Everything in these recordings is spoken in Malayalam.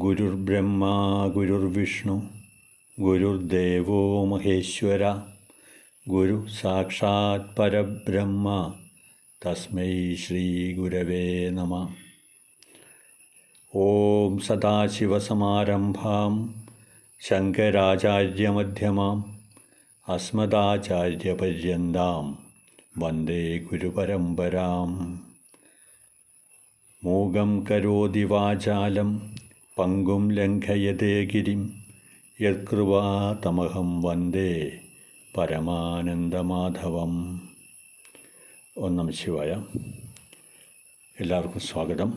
ഗുരുർബ്രഹ്മ ഗുരുർവിഷ്ണു ഗുരുർദേവോ മഹേശ്വര ഗുരു സാക്ഷാത് പരബ്രഹ്മ തസ്മൈ ശ്രീ ഗുരവേ നമഃ. ഓം സദാശിവസമാരംഭാം ശങ്കരാചാര്യമധ്യമാം അസ്മദാചാര്യപര്യന്താം വന്ദേ ഗുരുപരമ്പരാം. മൂകം കരോതി വാചാലം പങ്കും ലംഘയതേ ഗിരിം യത്കൃപാതമഹം വന്ദേ പരമാനന്ദമാധവം. ഓം നമഃ ശിവായ. എല്ലാവർക്കും സ്വാഗതം.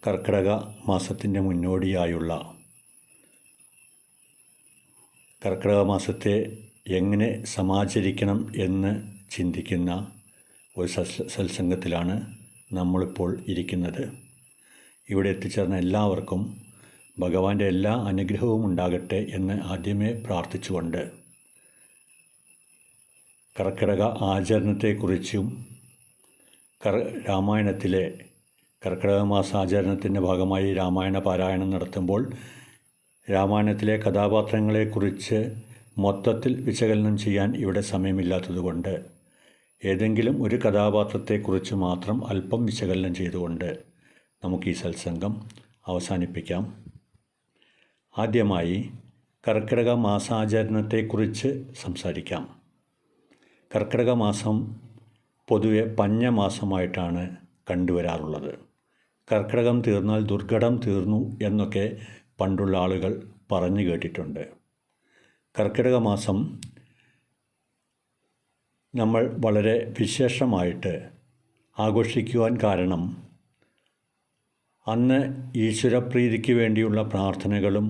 കർക്കിടക മാസത്തിൻ്റെ മുന്നോടിയായുള്ള കർക്കിടക മാസത്തെ എങ്ങനെ സമാചരിക്കണം എന്ന് ചിന്തിക്കുന്ന ഒരു സത്സംഗത്തിലാണ് നമ്മളിപ്പോൾ ഇരിക്കുന്നത്. ഇവിടെ എത്തിച്ചേർന്ന എല്ലാവർക്കും ഭഗവാന്റെ എല്ലാ അനുഗ്രഹവും ഉണ്ടാകട്ടെ എന്ന് ആദ്യമേ പ്രാർത്ഥിച്ചുകൊണ്ട് കർക്കിടക ആചരണത്തെക്കുറിച്ചും രാമായണത്തിലെ കർക്കിടക മാസാചരണത്തിൻ്റെ ഭാഗമായി രാമായണ പാരായണം നടത്തുമ്പോൾ രാമായണത്തിലെ കഥാപാത്രങ്ങളെക്കുറിച്ച് മൊത്തത്തിൽ വിശകലനം ചെയ്യാൻ ഇവിടെ സമയമില്ലാത്തതുകൊണ്ട് ഏതെങ്കിലും ഒരു കഥാപാത്രത്തെക്കുറിച്ച് മാത്രം അല്പം വിശകലനം ചെയ്തുകൊണ്ട് നമുക്ക് ഈ സത്സംഗം അവസാനിപ്പിക്കാം. ആദ്യമായി കർക്കിടക മാസാചരണത്തെക്കുറിച്ച് സംസാരിക്കാം. കർക്കിടക മാസം പൊതുവെ പഞ്ഞമാസമായിട്ടാണ് കണ്ടുവരാറുള്ളത്. കർക്കിടകം തീർന്നാൽ ദുർഘടം തീർന്നു എന്നൊക്കെ പണ്ടുള്ള ആളുകൾ പറഞ്ഞു കേട്ടിട്ടുണ്ട്. കർക്കിടക മാസം നമ്മൾ വളരെ വിശേഷമായിട്ട് ആഘോഷിക്കുവാൻ കാരണം അന്ന് ഈശ്വരപ്രീതിക്ക് വേണ്ടിയുള്ള പ്രാർത്ഥനകളും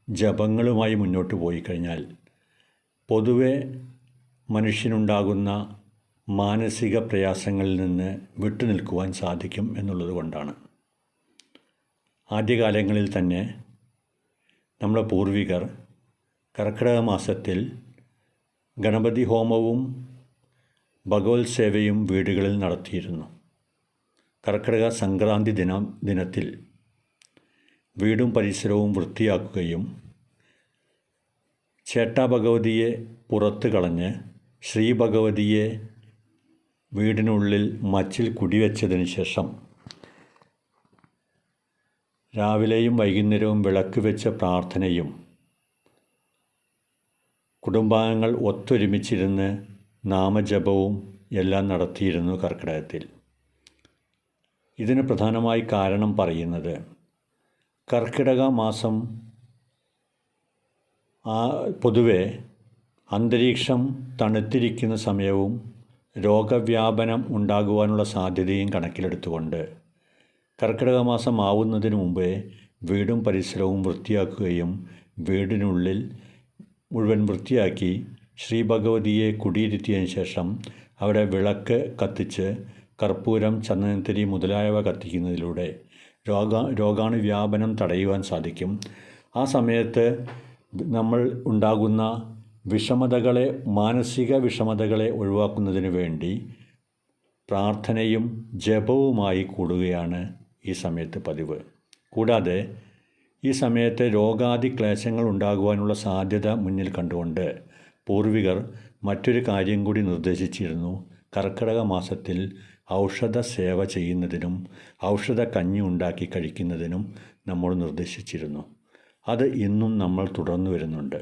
ജപങ്ങളുമായി മുന്നോട്ട് പോയി കഴിഞ്ഞാൽ പൊതുവെ മനുഷ്യനുണ്ടാകുന്ന മാനസിക പ്രയാസങ്ങളിൽ നിന്ന് വിട്ടുനിൽക്കുവാൻ സാധിക്കും എന്നുള്ളത് കൊണ്ടാണ്. ആദ്യകാലങ്ങളിൽ തന്നെ നമ്മുടെ പൂർവികർ കർക്കിടക മാസത്തിൽ ഗണപതി ഹോമവും ഭഗവത് സേവയും വീടുകളിൽ നടത്തിയിരുന്നു. കർക്കിടക സംക്രാന്തി ദിനത്തിൽ വീടും പരിസരവും വൃത്തിയാക്കുകയും ചേട്ടാ ഭഗവതിയെ പുറത്ത് കളഞ്ഞ് ശ്രീ ഭഗവതിയെ വീടിനുള്ളിൽ മച്ചിൽ കുടിവെച്ചതിന് ശേഷം രാവിലെയും വൈകുന്നേരവും വിളക്ക് വെച്ച പ്രാർത്ഥനയും കുടുംബാംഗങ്ങൾ ഒത്തൊരുമിച്ചിരുന്ന് നാമജപവും എല്ലാം നടത്തിയിരുന്നു കർക്കിടകത്തിൽ. ഇതിന് പ്രധാനമായി കാരണം പറയുന്നത് കർക്കിടക മാസം പൊതുവെ അന്തരീക്ഷം തണുത്തിരിക്കുന്ന സമയവും രോഗവ്യാപനം ഉണ്ടാകുവാനുള്ള സാധ്യതയും കണക്കിലെടുത്തുകൊണ്ട് കർക്കിടക മാസം ആവുന്നതിന് മുമ്പേ വീടും പരിസരവും വൃത്തിയാക്കുകയും വീടിനുള്ളിൽ മുഴുവൻ വൃത്തിയാക്കി ശ്രീ ഭഗവതിയെ കുടിയിരുത്തിയതിന് ശേഷം അവിടെ വിളക്ക് കത്തിച്ച് കർപ്പൂരം, ചന്ദനത്തിരി മുതലായവ കത്തിക്കുന്നതിലൂടെ രോഗാണുവ്യാപനം തടയുവാൻ സാധിക്കും. ആ സമയത്ത് നമ്മൾ ഉണ്ടാകുന്ന വിഷമതകളെ, മാനസിക വിഷമതകളെ ഒഴിവാക്കുന്നതിന് വേണ്ടി പ്രാർത്ഥനയും ജപവുമായി കൂടുകയാണ് ഈ സമയത്ത് പതിവ്. കൂടാതെ ഈ സമയത്ത് രോഗാദി ക്ലേശങ്ങൾ ഉണ്ടാകുവാനുള്ള സാധ്യത മുന്നിൽ കണ്ടുകൊണ്ട് പൂർവികർ മറ്റൊരു കാര്യം കൂടി നിർദ്ദേശിച്ചിരുന്നു. കർക്കിടക മാസത്തിൽ ഔഷധ സേവ ചെയ്യുന്നതിനും ഔഷധ കഞ്ഞി ഉണ്ടാക്കി കഴിക്കുന്നതിനും നമ്മൾ നിർദ്ദേശിച്ചിരുന്നു. അത് ഇന്നും നമ്മൾ തുടർന്നു വരുന്നുണ്ട്.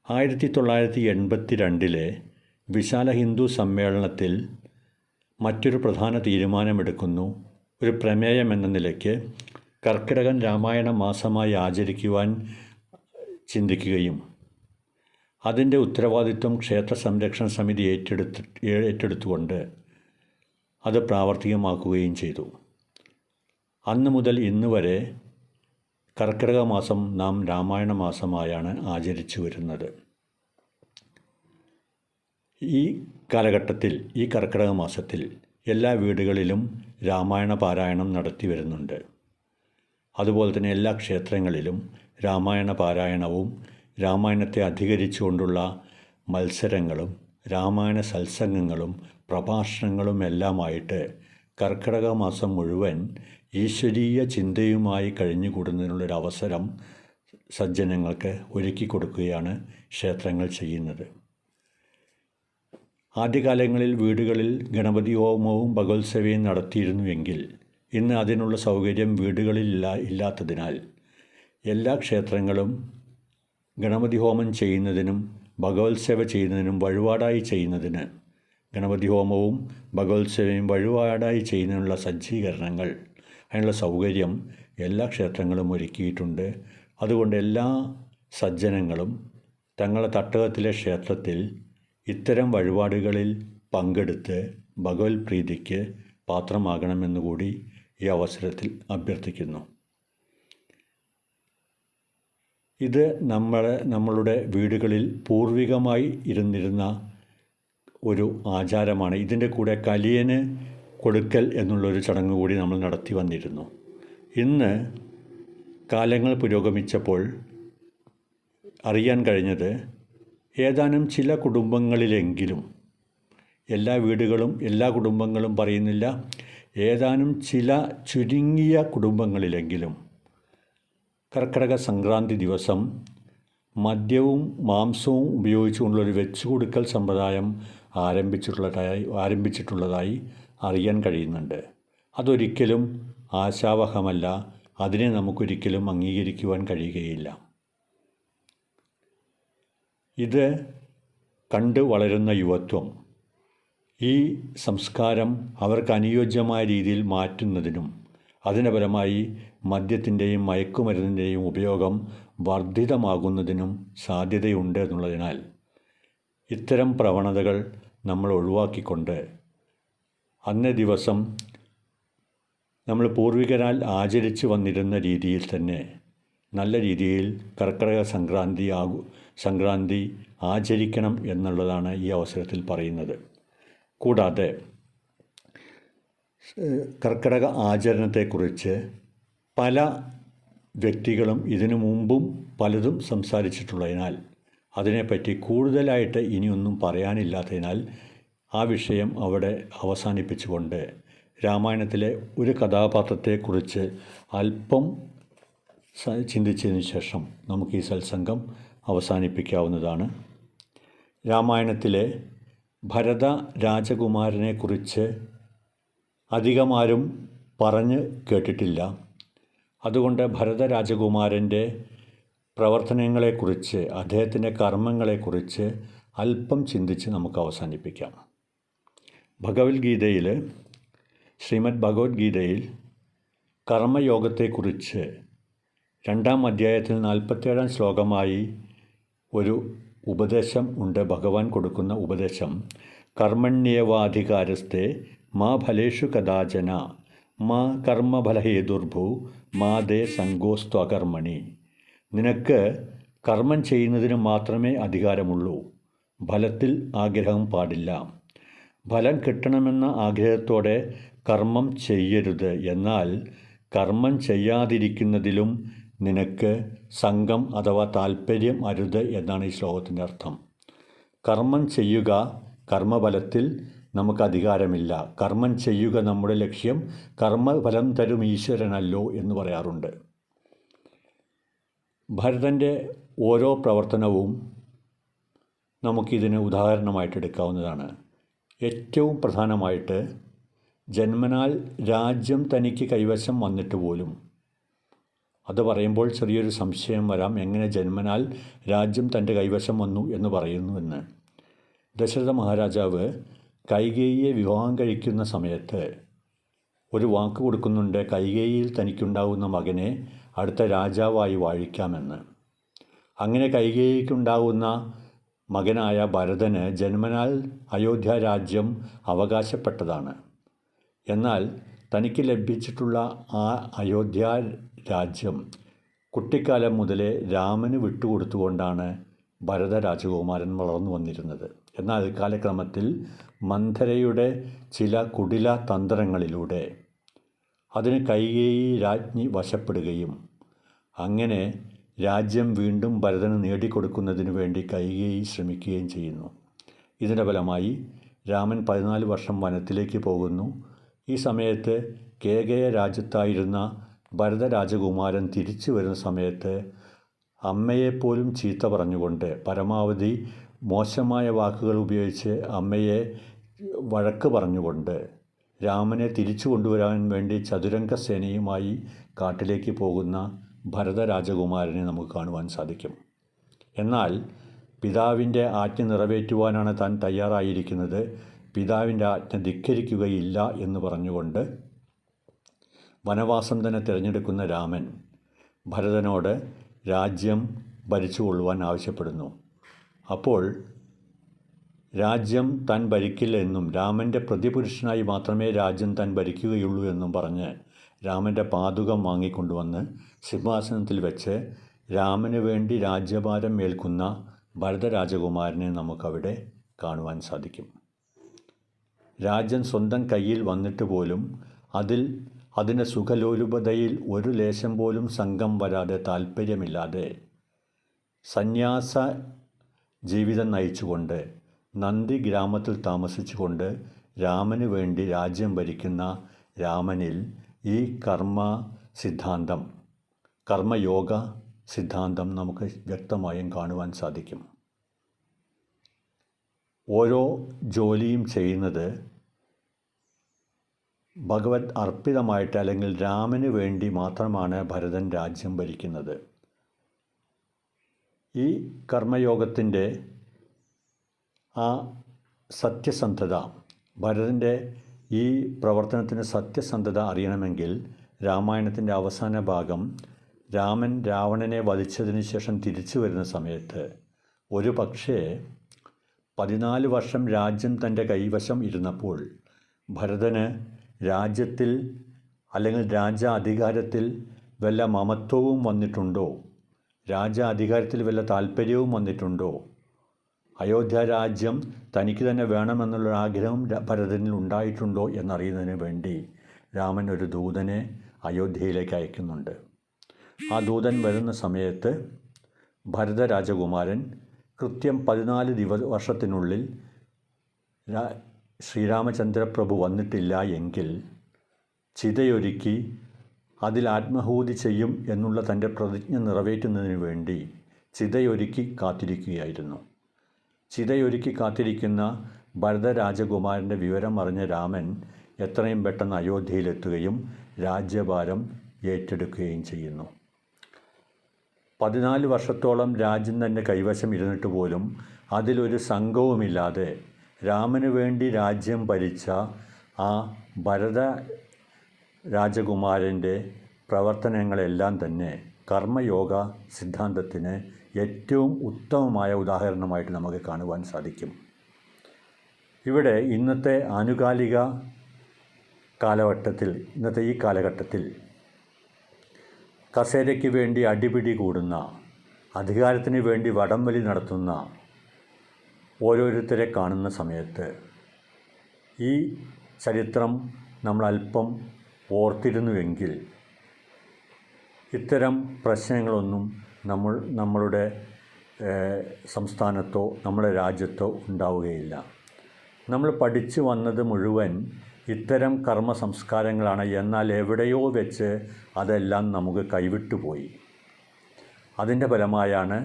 1982 വിശാല ഹിന്ദു സമ്മേളനത്തിൽ മറ്റൊരു പ്രധാന തീരുമാനമെടുക്കുന്നു. ഒരു പ്രമേയം എന്ന നിലയ്ക്ക് കർക്കിടകൻ രാമായണ മാസമായി ആചരിക്കുവാൻ ചിന്തിക്കുകയും അതിൻ്റെ ഉത്തരവാദിത്വം ക്ഷേത്ര സംരക്ഷണ സമിതി ഏറ്റെടുത്തുകൊണ്ട് അത് പ്രാവർത്തികമാക്കുകയും ചെയ്തു. അന്ന് മുതൽ ഇന്ന് വരെ കർക്കിടക മാസം നാം രാമായണ മാസമായാണ് ആചരിച്ചു വരുന്നത്. ഈ കാലഘട്ടത്തിൽ, ഈ കർക്കിടക മാസത്തിൽ എല്ലാ വീടുകളിലും രാമായണ പാരായണം നടത്തി വരുന്നുണ്ട്. അതുപോലെ തന്നെ എല്ലാ ക്ഷേത്രങ്ങളിലും രാമായണ പാരായണവും രാമായണത്തെ അധികരിച്ചുകൊണ്ടുള്ള മത്സരങ്ങളും രാമായണ സത്സംഗങ്ങളും പ്രഭാഷണങ്ങളും എല്ലാമായിട്ട് കർക്കിടക മാസം മുഴുവൻ ഈശ്വരീയ ചിന്തയുമായി കഴിഞ്ഞുകൂടുന്നതിനുള്ളൊരവസരം സജ്ജനങ്ങൾക്ക് ഒരുക്കി കൊടുക്കുകയാണ് ക്ഷേത്രങ്ങൾ ചെയ്യുന്നത്. ആദ്യകാലങ്ങളിൽ വീടുകളിൽ ഗണപതി ഹോമവും ഭഗവത്സേവയും നടത്തിയിരുന്നുവെങ്കിൽ ഇന്ന് അതിനുള്ള സൗകര്യം വീടുകളിൽ ഇല്ലാത്തതിനാൽ എല്ലാ ക്ഷേത്രങ്ങളും ഗണപതി ഹോമം ചെയ്യുന്നതിനും ഭഗവത്സേവ ചെയ്യുന്നതിനും വഴിപാടായി ചെയ്യുന്നതിന് ഗണപതി ഹോമവും ഭഗവത്സേവയും വഴിപാടായി ചെയ്യുന്നതിനുള്ള സജ്ജീകരണങ്ങൾ, അതിനുള്ള സൗകര്യം എല്ലാ ക്ഷേത്രങ്ങളും ഒരുക്കിയിട്ടുണ്ട്. അതുകൊണ്ട് എല്ലാ സജ്ജനങ്ങളും തങ്ങളുടെ തട്ടകത്തിലെ ക്ഷേത്രത്തിൽ ഇത്തരം വഴിപാടുകളിൽ പങ്കെടുത്ത് ഭഗവത് പ്രീതിക്ക് പാത്രമാകണമെന്നുകൂടി ഈ അവസരത്തിൽ അഭ്യർത്ഥിക്കുന്നു. ഇത് നമ്മളുടെ വീടുകളിൽ പൂർവികമായി ഇരുന്നിരുന്ന ഒരു ആചാരമാണ്. ഇതിൻ്റെ കൂടെ കലിയന് കൊടുക്കൽ എന്നുള്ളൊരു ചടങ്ങ് കൂടി നമ്മൾ നടത്തി വന്നിരുന്നു. ഇന്ന് കാലങ്ങൾ പുരോഗമിച്ചപ്പോൾ അറിയാൻ കഴിഞ്ഞത് ഏതാനും ചില കുടുംബങ്ങളിലെങ്കിലും, എല്ലാ വീടുകളും എല്ലാ കുടുംബങ്ങളും പറയുന്നില്ല, ഏതാനും ചില ചുരുങ്ങിയ കുടുംബങ്ങളിലെങ്കിലും കർക്കിടക സംക്രാന്തി ദിവസം മദ്യവും മാംസവും ഉപയോഗിച്ചുകൊണ്ടുള്ളൊരു വെച്ചുകൊടുക്കൽ സമ്പ്രദായം ആരംഭിച്ചിട്ടുള്ളതായി അറിയാൻ കഴിയുന്നുണ്ട്. അതൊരിക്കലും ആശാവഹമല്ല. അതിനെ നമുക്കൊരിക്കലും അംഗീകരിക്കുവാൻ കഴിയുകയില്ല. ഇത് കണ്ട് വളരുന്ന യുവത്വം ഈ സംസ്കാരം അവർക്ക് അനുയോജ്യമായ രീതിയിൽ മാറ്റുന്നതിനും അതിൻ്റെ ഫലമായി മദ്യത്തിൻ്റെയും മയക്കുമരുന്നിൻ്റെയും ഉപയോഗം വർദ്ധിതമാകുന്നതിനും സാധ്യതയുണ്ട് എന്നുള്ളതിനാൽ ഇത്തരം പ്രവണതകൾ നമ്മൾ ഒഴിവാക്കിക്കൊണ്ട് അന്നേ ദിവസം നമ്മൾ പൂർവികരാൽ ആചരിച്ചു വന്നിരുന്ന രീതിയിൽ തന്നെ നല്ല രീതിയിൽ കർക്കിടക സംക്രാന്തി ആചരിക്കണം എന്നുള്ളതാണ് ഈ അവസരത്തിൽ പറയുന്നത്. കൂടാതെ കർക്കിടക ആചരണത്തെക്കുറിച്ച് പല വ്യക്തികളും ഇതിനു മുമ്പും പലതും സംസാരിച്ചിട്ടുള്ളതിനാൽ അതിനെപ്പറ്റി കൂടുതലായിട്ട് ഇനിയൊന്നും പറയാനില്ലാത്തതിനാൽ ആ വിഷയം അവിടെ അവസാനിപ്പിച്ചുകൊണ്ട് രാമായണത്തിലെ ഒരു കഥാപാത്രത്തെക്കുറിച്ച് അല്പം ചിന്തിച്ചതിന് ശേഷം നമുക്ക് ഈ സത്സംഗം അവസാനിപ്പിക്കാവുന്നതാണ്. രാമായണത്തിലെ ഭരത രാജകുമാരനെക്കുറിച്ച് അധികമാരും പറഞ്ഞ് കേട്ടിട്ടില്ല. അതുകൊണ്ട് ഭരത രാജകുമാരൻ്റെ പ്രവർത്തനങ്ങളെക്കുറിച്ച്, അദ്ദേഹത്തിൻ്റെ കർമ്മങ്ങളെക്കുറിച്ച് അല്പം ചിന്തിച്ച് നമുക്ക് അവസാനിപ്പിക്കാം. ശ്രീമദ് ഭഗവത്ഗീതയിൽ കർമ്മയോഗത്തെക്കുറിച്ച് 2-ാം അധ്യായത്തിൽ 47-ാം ശ്ലോകമായി ഒരു ഉപദേശം ഉണ്ട്. ഭഗവാൻ കൊടുക്കുന്ന ഉപദേശം: കർമ്മണ്യേവാധികാരസ്തേ മാ ഫലേഷു കദാചന മാ കർമ്മഫലഹേതുർഭൂ മാ ദേ സംഗോസ്തു അകർമ്മണി. നിനക്ക് കർമ്മം ചെയ്യുന്നതിന് മാത്രമേ അധികാരമുള്ളൂ, ഫലത്തിൽ ആഗ്രഹം പാടില്ല. ഫലം കിട്ടണമെന്ന ആഗ്രഹത്തോടെ കർമ്മം ചെയ്യരുത്. എന്നാൽ കർമ്മം ചെയ്യാതിരിക്കുന്നതിലും നിനക്ക് സംഘം അഥവാ താൽപ്പര്യം അരുത് എന്നാണ് ഈ ശ്ലോകത്തിൻ്റെ അർത്ഥം. കർമ്മം ചെയ്യുക, കർമ്മഫലത്തിൽ നമുക്ക് അധികാരമില്ല. കർമ്മം ചെയ്യുക നമ്മുടെ ലക്ഷ്യം, കർമ്മഫലം തരും ഈശ്വരനല്ലോ എന്ന് പറയാറുണ്ട്. ഭരതൻ്റെ ഓരോ പ്രവർത്തനവും നമുക്കിതിന് ഉദാഹരണമായിട്ട് എടുക്കാവുന്നതാണ്. ഏറ്റവും പ്രധാനമായിട്ട് ജന്മനാൽ രാജ്യം തനിക്ക് കൈവശം വന്നിട്ട് പോലും, അത് പറയുമ്പോൾ ചെറിയൊരു സംശയം വരാം, എങ്ങനെ ജന്മനാൽ രാജ്യം തൻ്റെ കൈവശം വന്നു എന്ന് പറയുന്നുവെന്ന്. ദശരഥ മഹാരാജാവ് കൈകേയിയെ വിവാഹം കഴിക്കുന്ന സമയത്ത് ഒരു വാക്ക് കൊടുക്കുന്നുണ്ട്, കൈകേയിയിൽ തനിക്കുണ്ടാകുന്ന മകനെ അടുത്ത രാജാവായി വാഴിക്കാമെന്ന്. അങ്ങനെ കൈകേയിക്കുണ്ടാകുന്ന മകനായ ഭരതന് ജന്മനാൽ അയോധ്യ രാജ്യം അവകാശപ്പെട്ടതാണ്. എന്നാൽ തനിക്ക് ലഭിച്ചിട്ടുള്ള ആ അയോധ്യ രാജ്യം കുട്ടിക്കാലം മുതലേ രാമന് വിട്ടുകൊടുത്തുകൊണ്ടാണ് ഭരത രാജകുമാരൻ വളർന്നു വന്നിരുന്നത്. എന്നാൽ കാലക്രമത്തിൽ മന്ധരയുടെ ചില കുടില തന്ത്രങ്ങളിലൂടെ അതിന് കൈകേയി രാജ്ഞി വശപ്പെടുകയും അങ്ങനെ രാജ്യം വീണ്ടും ഭരതന് നേടിക്കൊടുക്കുന്നതിന് വേണ്ടി കൈകേയി ശ്രമിക്കുകയും ചെയ്യുന്നു. ഇതിൻ്റെ ഫലമായി രാമൻ 14 വർഷം വനത്തിലേക്ക് പോകുന്നു. ഈ സമയത്ത് കേകയ രാജ്യത്തായിരുന്ന ഭരതരാജകുമാരൻ തിരിച്ചു വരുന്ന സമയത്ത് അമ്മയെപ്പോലും ചീത്ത പറഞ്ഞുകൊണ്ട്, പരമാവധി മോശമായ വാക്കുകൾ ഉപയോഗിച്ച് അമ്മയെ വഴക്ക് പറഞ്ഞുകൊണ്ട് രാമനെ തിരിച്ചു കൊണ്ടുവരാൻ വേണ്ടി ചതുരംഗ സേനയുമായി കാട്ടിലേക്ക് പോകുന്ന ഭരതരാജകുമാരനെ നമുക്ക് കാണുവാൻ സാധിക്കും. എന്നാൽ പിതാവിൻ്റെ ആജ്ഞ നിറവേറ്റുവാനാണ് താൻ തയ്യാറായിരിക്കുന്നത്, പിതാവിൻ്റെ ആജ്ഞ ധിക്കരിക്കുകയില്ല എന്ന് പറഞ്ഞുകൊണ്ട് വനവാസം തന്നെ തിരഞ്ഞെടുക്കുന്ന രാമൻ ഭരതനോട് രാജ്യം ഭരിച്ചുകൊള്ളുവാൻ ആവശ്യപ്പെടുന്നു. അപ്പോൾ രാജ്യം താൻ ഭരിക്കില്ല എന്നും രാമൻ്റെ പ്രതിപുരുഷനായി മാത്രമേ രാജ്യം താൻ ഭരിക്കുകയുള്ളൂ എന്നും പറഞ്ഞ് രാമൻ്റെ പാദുകം വാങ്ങിക്കൊണ്ടുവന്ന് സിംഹാസനത്തിൽ വെച്ച് രാമന് വേണ്ടി രാജ്യഭാരം ഏൽക്കുന്ന ഭരതരാജകുമാരനെ നമുക്കവിടെ കാണുവാൻ സാധിക്കും. രാജ്യം സ്വന്തം കയ്യിൽ വന്നിട്ട് പോലും അതിൻ്റെ സുഖലോലുപതയിൽ ഒരു ലേശം പോലും സംഘം വരാതെ, താല്പര്യമില്ലാതെ സന്യാസ ജീവിതം നയിച്ചുകൊണ്ട് നന്ദി ഗ്രാമത്തിൽ താമസിച്ചുകൊണ്ട് രാമന് വേണ്ടി രാജ്യം ഭരിക്കുന്ന രാമനിൽ ഈ കർമ്മയോഗ സിദ്ധാന്തം നമുക്ക് വ്യക്തമായും കാണുവാൻ സാധിക്കും. ഓരോ ജോലിയും ചെയ്യുന്നത് ഭഗവത് അർപ്പിതമായിട്ട്, അല്ലെങ്കിൽ രാമന് വേണ്ടി മാത്രമാണ് ഭരതൻ രാജ്യം ഭരിക്കുന്നത്. ഈ കർമ്മയോഗത്തിൻ്റെ ആ സത്യസന്ധത, ഭരതൻ്റെ ഈ പ്രവർത്തനത്തിന് സത്യസന്ധത അറിയണമെങ്കിൽ രാമായണത്തിൻ്റെ അവസാന ഭാഗം രാമൻ രാവണനെ വധിച്ചതിന് ശേഷം തിരിച്ചു വരുന്ന സമയത്ത് ഒരു പക്ഷേ 14 വർഷം രാജ്യം തൻ്റെ കൈവശം ഇരുന്നപ്പോൾ ഭരതന് രാജ്യത്തിൽ അല്ലെങ്കിൽ രാജ്യാധികാരത്തിൽ വല്ല മമത്വവും വന്നിട്ടുണ്ടോ, രാജ്യാധികാരത്തിൽ വല്ല താല്പര്യവും വന്നിട്ടുണ്ടോ, അയോധ്യ രാജ്യം തനിക്ക് തന്നെ വേണമെന്നുള്ളൊരാഗ്രഹം ഭരതനിൽ ഉണ്ടായിട്ടുണ്ടോ എന്നറിയുന്നതിന് വേണ്ടി രാമൻ ഒരു ദൂതനെ അയോധ്യയിലേക്ക് അയക്കുന്നുണ്ട്. ആ ദൂതൻ വരുന്ന സമയത്ത് ഭരതരാജകുമാരൻ കൃത്യം 14 വർഷത്തിനുള്ളിൽ ശ്രീരാമചന്ദ്രപ്രഭു വന്നിട്ടില്ല എങ്കിൽ ചിതയൊരുക്കി അതിൽ ആത്മഹൂതി ചെയ്യും എന്നുള്ള തൻ്റെ പ്രതിജ്ഞ നിറവേറ്റുന്നതിന് വേണ്ടി ചിതയൊരുക്കി കാത്തിരിക്കുകയായിരുന്നു. ചിതയൊരുക്കി കാത്തിരിക്കുന്ന ഭരതരാജകുമാരൻ്റെ വിവരം അറിഞ്ഞ രാമൻ എത്രയും പെട്ടെന്ന് അയോധ്യയിലെത്തുകയും രാജ്യഭാരം ഏറ്റെടുക്കുകയും ചെയ്യുന്നു. 14 വർഷത്തോളം രാജ്യം തന്നെ കൈവശം ഇരുന്നിട്ട് പോലും അതിലൊരു സംഘവുമില്ലാതെ രാമന് വേണ്ടി രാജ്യം ഭരിച്ച ആ ഭരത രാജകുമാരൻ്റെ പ്രവർത്തനങ്ങളെല്ലാം തന്നെ കർമ്മയോഗ സിദ്ധാന്തത്തിന് ഏറ്റവും ഉത്തമമായ ഉദാഹരണമായിട്ട് നമുക്ക് കാണുവാൻ സാധിക്കും. ഇവിടെ ഇന്നത്തെ ആനുകാലിക കാലഘട്ടത്തിൽ, ഇന്നത്തെ ഈ കാലഘട്ടത്തിൽ കസേരയ്ക്ക് വേണ്ടി അടിപിടി കൂടുന്ന, അധികാരത്തിന് വേണ്ടി വടംവലി നടത്തുന്ന ഓരോരുത്തരെ കാണുന്ന സമയത്ത് ഈ ചരിത്രം നമ്മൾ അല്പം ഓർത്തിരുന്നുവെങ്കിൽ ഇത്തരം പ്രശ്നങ്ങളൊന്നും നമ്മളുടെ സംസ്ഥാനത്തോ നമ്മുടെ രാജ്യത്തോ ഉണ്ടാവുകയില്ല. നമ്മൾ പഠിച്ചു വന്നത് മുഴുവൻ ഇത്തരം കർമ്മ സംസ്കാരങ്ങളാണ്. എന്നാൽ എവിടെയോ വെച്ച് അതെല്ലാം നമുക്ക് കൈവിട്ടുപോയി. അതിൻ്റെ ഫലമായാണ്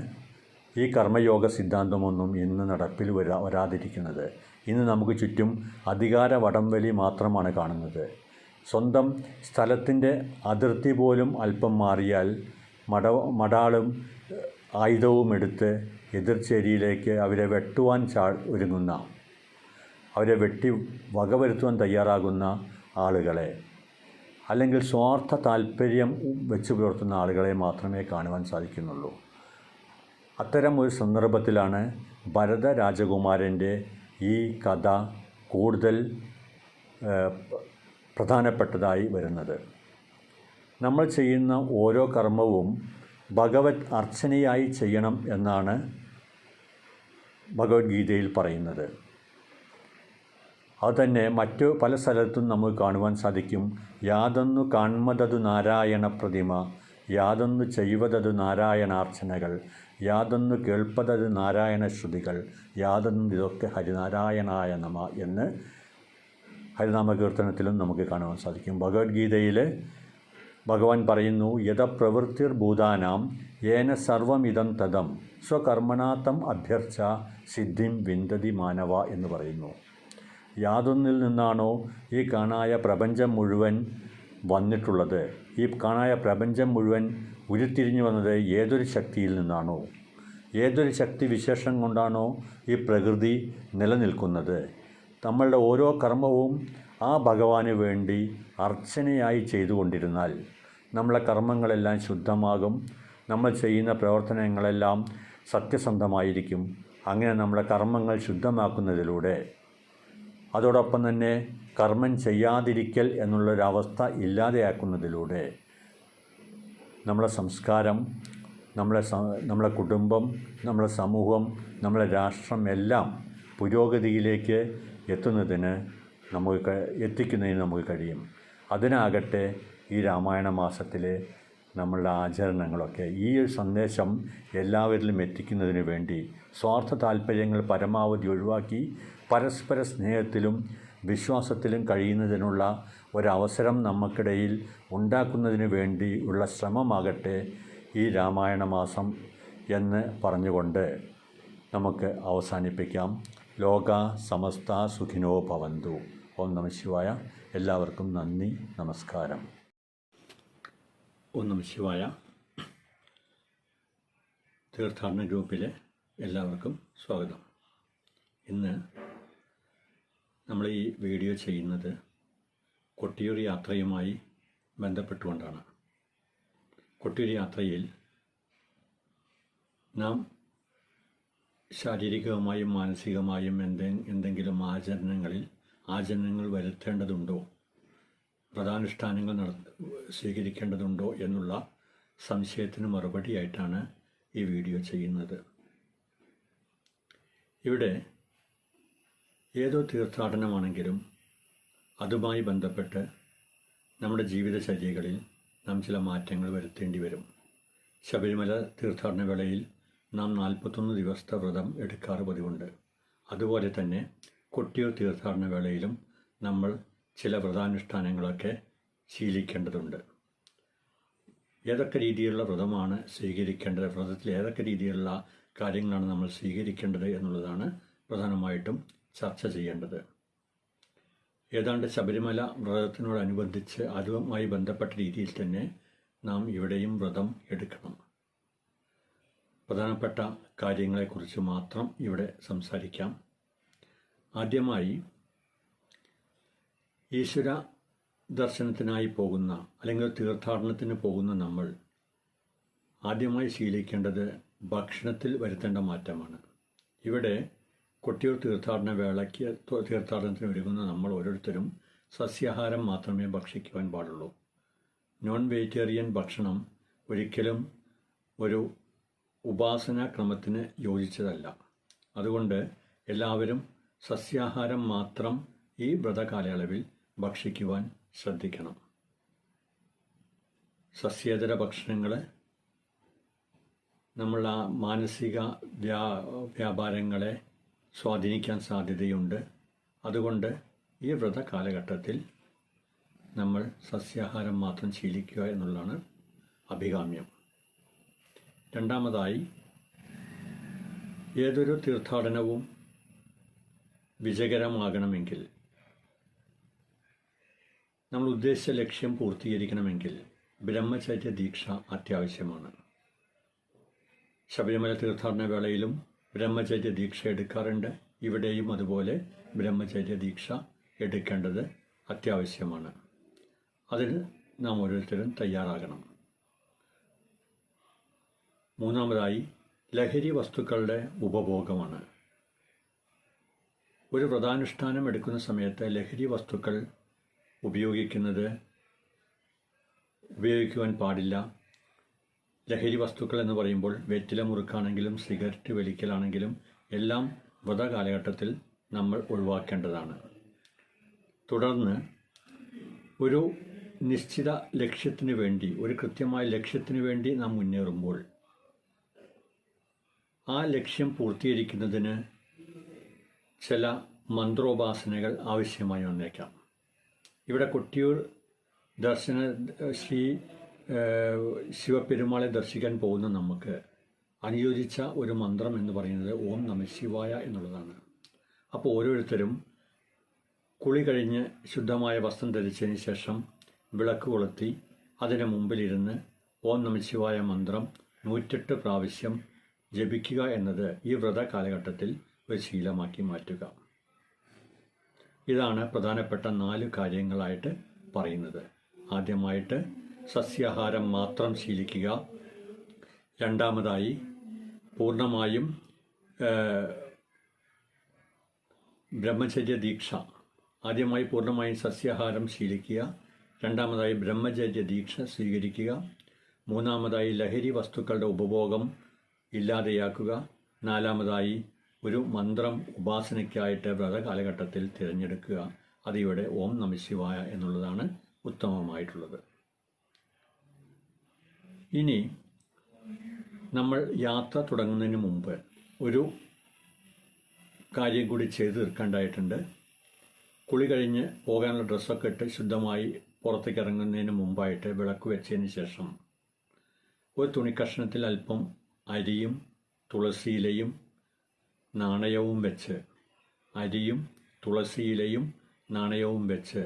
ഈ കർമ്മയോഗ സിദ്ധാന്തമൊന്നും ഇന്ന് നടപ്പിൽ വരാതിരിക്കുന്നത്. ഇന്ന് നമുക്ക് ചുറ്റും അധികാര വടംവലി മാത്രമാണ് കാണുന്നത്. സ്വന്തം സ്ഥലത്തിൻ്റെ അതിർത്തി പോലും അല്പം മാറിയാൽ മടാളും ആയുധവും എടുത്ത് എതിർചേരിയിലേക്ക് അവരെ വെട്ടുവാൻ ഒരുങ്ങുന്ന, അവരെ വെട്ടി വകവരുത്തുവാൻ തയ്യാറാകുന്ന ആളുകളെ, അല്ലെങ്കിൽ സ്വാർത്ഥ താല്പര്യം വെച്ച് പുലർത്തുന്ന ആളുകളെ മാത്രമേ കാണുവാൻ സാധിക്കുന്നുള്ളൂ. അത്തരം ഒരു സന്ദർഭത്തിലാണ് ഭരത രാജകുമാരൻ്റെ ഈ കഥ കൂടുതൽ പ്രധാനപ്പെട്ടതായി വരുന്നത്. നമ്മൾ ചെയ്യുന്ന ഓരോ കർമ്മവും ഭഗവത് അർച്ചനയായി ചെയ്യണം എന്നാണ് ഭഗവത്ഗീതയിൽ പറയുന്നത്. അതുതന്നെ മറ്റു പല സ്ഥലത്തും നമുക്ക് കാണുവാൻ സാധിക്കും. യാതൊന്നു കാൺമതതു നാരായണ പ്രതിമ, യാതൊന്നു ചെയ്വതതു നാരായണാർച്ചനകൾ, യാതൊന്നു കേൾപ്പതത് നാരായണ ശ്രുതികൾ, യാതൊന്നു ഇതൊക്കെ ഹരിനാരായണായ നമ എന്ന് ഹരിനാമകീർത്തനത്തിലും നമുക്ക് കാണുവാൻ സാധിക്കും. ഭഗവത്ഗീതയിൽ ഭഗവാൻ പറയുന്നു, യഥ പ്രവൃത്തിർ ഭൂതാനാം യേന സർവമിതം തദം സ്വകർമ്മണാത്തം അഭ്യർച്ച സിദ്ധിം വിന്ദതി മാനവ എന്ന് പറയുന്നു. യാതൊന്നിൽ നിന്നാണോ ഈ കാണായ പ്രപഞ്ചം മുഴുവൻ വന്നിട്ടുള്ളത്, ഈ കാണായ പ്രപഞ്ചം മുഴുവൻ ഉരുത്തിരിഞ്ഞു വന്നത് ഏതൊരു ശക്തിയിൽ നിന്നാണോ, ഏതൊരു ശക്തി വിശേഷം കൊണ്ടാണോ ഈ പ്രകൃതി നിലനിൽക്കുന്നത്, നമ്മളുടെ ഓരോ കർമ്മവും ആ ഭഗവാന് വേണ്ടി അർച്ചനയായി ചെയ്തുകൊണ്ടിരുന്നാൽ നമ്മളെ കർമ്മങ്ങളെല്ലാം ശുദ്ധമാകും, നമ്മൾ ചെയ്യുന്ന പ്രവർത്തനങ്ങളെല്ലാം സത്യസന്ധമായിരിക്കും. അങ്ങനെ നമ്മളെ കർമ്മങ്ങൾ ശുദ്ധമാക്കുന്നതിലൂടെ, അതോടൊപ്പം തന്നെ കർമ്മം ചെയ്യാതിരിക്കൽ എന്നുള്ളൊരവസ്ഥ ഇല്ലാതെയാക്കുന്നതിലൂടെ നമ്മളെ സംസ്കാരം, നമ്മളെ കുടുംബം, നമ്മളെ സമൂഹം, നമ്മളെ രാഷ്ട്രം എല്ലാം പുരോഗതിയിലേക്ക് എത്തുന്നതിന് എത്തിക്കുന്നതിന് നമുക്ക് കഴിയും. അതിനാകട്ടെ ഈ രാമായണ മാസത്തിലെ നമ്മളുടെ ആചരണങ്ങളൊക്കെ ഈ ഒരു സന്ദേശം എല്ലാവരിലും എത്തിക്കുന്നതിന് വേണ്ടി സ്വാർത്ഥ താല്പര്യങ്ങൾ പരമാവധി ഒഴിവാക്കി പരസ്പര സ്നേഹത്തിലും വിശ്വാസത്തിലും കഴിയുന്നതിനുള്ള ഒരവസരം നമുക്കിടയിൽ ഉണ്ടാക്കുന്നതിന് വേണ്ടി ഉള്ള ശ്രമമാകട്ടെ ഈ രാമായണ മാസം എന്ന് പറഞ്ഞുകൊണ്ട് നമുക്ക് അവസാനിപ്പിക്കാം. ലോക സമസ്ത സുഖിനോ ഭവന്തു. ഓം നമഃ ശിവായ. എല്ലാവർക്കും നന്ദി, നമസ്കാരം. ഓം നമഃ ശിവായ. തീർത്ഥാടന ഗ്രൂപ്പിലെ എല്ലാവർക്കും സ്വാഗതം. ഇന്ന് നമ്മൾ ഈ വീഡിയോ ചെയ്യുന്നത് കൊട്ടിയൂർ യാത്രയുമായി ബന്ധപ്പെട്ടുകൊണ്ടാണ്. കൊട്ടിയൂർ യാത്രയിൽ നാം ശാരീരികമായും മാനസികമായും എന്തെങ്കിലും ആചരണങ്ങൾ വരുത്തേണ്ടതുണ്ടോ, വ്രതാനുഷ്ഠാനങ്ങൾ സ്വീകരിക്കേണ്ടതുണ്ടോ എന്നുള്ള സംശയത്തിന് മറുപടിയായിട്ടാണ് ഈ വീഡിയോ ചെയ്യുന്നത്. ഇവിടെ ഏതോ തീർത്ഥാടനമാണെങ്കിലും അതുമായി ബന്ധപ്പെട്ട് നമ്മുടെ ജീവിതചര്യകളിൽ നാം ചില മാറ്റങ്ങൾ വരുത്തേണ്ടി വരും. ശബരിമല തീർത്ഥാടന വേളയിൽ നാം 41 ദിവസത്തെ വ്രതം എടുക്കാറ് പതിവുണ്ട്. അതുപോലെ തന്നെ കൊട്ടിയൂർ തീർത്ഥാടന വേളയിലും നമ്മൾ ചില വ്രതാനുഷ്ഠാനങ്ങളൊക്കെ ശീലിക്കേണ്ടതുണ്ട്. ഏതൊക്കെ രീതിയിലുള്ള വ്രതമാണ് സ്വീകരിക്കേണ്ടത്, വ്രതത്തിൽ ഏതൊക്കെ രീതിയിലുള്ള കാര്യങ്ങളാണ് നമ്മൾ സ്വീകരിക്കേണ്ടത് എന്നുള്ളതാണ് പ്രധാനമായിട്ടും ചർച്ച ചെയ്യേണ്ടത്. ഏതാണ്ട് ശബരിമല വ്രതത്തിനോടനുബന്ധിച്ച് അതുമായി ബന്ധപ്പെട്ട രീതിയിൽ തന്നെ നാം ഇവിടെയും വ്രതം എടുക്കണം. പ്രധാനപ്പെട്ട കാര്യങ്ങളെക്കുറിച്ച് മാത്രം ഇവിടെ സംസാരിക്കാം. ആദ്യമായി ഈശ്വര ദർശനത്തിനായി പോകുന്ന അല്ലെങ്കിൽ തീർത്ഥാടനത്തിന് പോകുന്ന നമ്മൾ ആദ്യമായി ശീലിക്കേണ്ടത് ഭക്ഷണത്തിൽ വരുത്തേണ്ട മാറ്റമാണ്. ഇവിടെ കൊട്ടിയൂർ തീർത്ഥാടനത്തിന് ഒരുങ്ങുന്ന നമ്മൾ ഓരോരുത്തരും സസ്യാഹാരം മാത്രമേ ഭക്ഷിക്കുവാൻ പാടുള്ളൂ. നോൺ വെജിറ്റേറിയൻ ഭക്ഷണം ഒരിക്കലും ഒരു ഉപാസനാ ക്രമത്തിന് യോജിച്ചതല്ല. അതുകൊണ്ട് എല്ലാവരും സസ്യാഹാരം മാത്രം ഈ വ്രതകാലയളവിൽ ഭക്ഷിക്കുവാൻ ശ്രദ്ധിക്കണം. സസ്യേതര ഭക്ഷണങ്ങൾ നമ്മളുടെ മാനസിക വ്യാപാരങ്ങളെ സ്വാധീനിക്കാൻ സാധ്യതയുണ്ട്. അതുകൊണ്ട് ഈ വ്രത കാലഘട്ടത്തിൽ നമ്മൾ സസ്യാഹാരം മാത്രം ശീലിക്കുക എന്നുള്ളതാണ് അഭികാമ്യം. രണ്ടാമതായി, ഏതൊരു തീർത്ഥാടനവും വിജയകരമാകണമെങ്കിൽ, നമ്മൾ ഉദ്ദേശിച്ച ലക്ഷ്യം പൂർത്തീകരിക്കണമെങ്കിൽ ബ്രഹ്മചര്യ ദീക്ഷ അത്യാവശ്യമാണ്. ശബരിമല തീർത്ഥാടന വേളയിലും ബ്രഹ്മചര്യ ദീക്ഷ എടുക്കാറുണ്ട്. ഇവിടെയും അതുപോലെ ബ്രഹ്മചര്യ ദീക്ഷ എടുക്കേണ്ടത് അത്യാവശ്യമാണ്. അതിന് നാം ഓരോരുത്തരും തയ്യാറാകണം. മൂന്നാമതായി, ലഹരി വസ്തുക്കളുടെ ഉപഭോഗമാണ്. ഒരു വ്രതാനുഷ്ഠാനം എടുക്കുന്ന സമയത്ത് ലഹരി വസ്തുക്കൾ ഉപയോഗിക്കുവാൻ പാടില്ല. ലഹരി വസ്തുക്കൾ എന്ന് പറയുമ്പോൾ വെറ്റില മുറുക്കാണെങ്കിലും സിഗരറ്റ് വലിക്കലാണെങ്കിലും എല്ലാം വ്രത കാലഘട്ടത്തിൽ നമ്മൾ ഒഴിവാക്കേണ്ടതാണ്. തുടർന്ന് ഒരു നിശ്ചിത ലക്ഷ്യത്തിന് വേണ്ടി, ഒരു കൃത്യമായ ലക്ഷ്യത്തിന് വേണ്ടി നാം മുന്നേറുമ്പോൾ ആ ലക്ഷ്യം പൂർത്തീകരിക്കുന്നതിന് ചില മന്ത്രോപാസനകൾ ആവശ്യമായി വന്നേക്കാം. ഇവിടെ കൊട്ടിയൂർ ദർശന ശ്രീ ശിവപെരുമാളെ ദർശിക്കാൻ പോകുന്ന നമുക്ക് അനുയോജിച്ച ഒരു മന്ത്രം എന്ന് പറയുന്നത് ഓം നമഃ ശിവായ എന്നുള്ളതാണ്. അപ്പോൾ ഓരോരുത്തരും കുളി കഴിഞ്ഞ് ശുദ്ധമായ വസ്ത്രം ധരിച്ചതിന് ശേഷം വിളക്ക് കൊളുത്തി അതിന് മുമ്പിലിരുന്ന് ഓം നമഃ ശിവായ മന്ത്രം 108 പ്രാവശ്യം ജപിക്കുക എന്നത് ഈ വ്രത കാലഘട്ടത്തിൽ ഒരു ശീലമാക്കി മാറ്റുക. ഇതാണ് പ്രധാനപ്പെട്ട 4 കാര്യങ്ങളായിട്ട് പറയുന്നത്. ആദ്യമായിട്ട് സസ്യാഹാരം മാത്രം ശീലിക്കുക. രണ്ടാമതായി പൂർണ്ണമായും ബ്രഹ്മചര്യ ദീക്ഷ. ആദ്യമായി പൂർണ്ണമായും സസ്യാഹാരം ശീലിക്കുക. രണ്ടാമതായി ബ്രഹ്മചര്യ ദീക്ഷ സ്വീകരിക്കുക. മൂന്നാമതായി ലഹരി വസ്തുക്കളുടെ ഉപഭോഗം ഇല്ലാതെയാക്കുക. നാലാമതായി ഒരു മന്ത്രം ഉപാസനയ്ക്കായിട്ട് വ്രത കാലഘട്ടത്തിൽ തിരഞ്ഞെടുക്കുക. അതിവിടെ ഓം നമഃ ശിവായ എന്നുള്ളതാണ് ഉത്തമമായിട്ടുള്ളത്. ഇനി നമ്മൾ യാത്ര തുടങ്ങുന്നതിന് മുമ്പ് ഒരു കാര്യം കൂടി ചെയ്തു തീർക്കേണ്ടതായിട്ടുണ്ട്. കുളി കഴിഞ്ഞ് പോകാനുള്ള ഡ്രസ്സൊക്കെ ഇട്ട് ശുദ്ധമായി പുറത്തേക്ക് ഇറങ്ങുന്നതിന് മുമ്പായിട്ട് വിളക്ക് വെച്ചതിന് ശേഷം ഒരു തുണിക്കഷ്ണത്തിൽ അല്പം അരിയും തുളസിയിലയും നാണയവും വെച്ച് നാണയവും വെച്ച്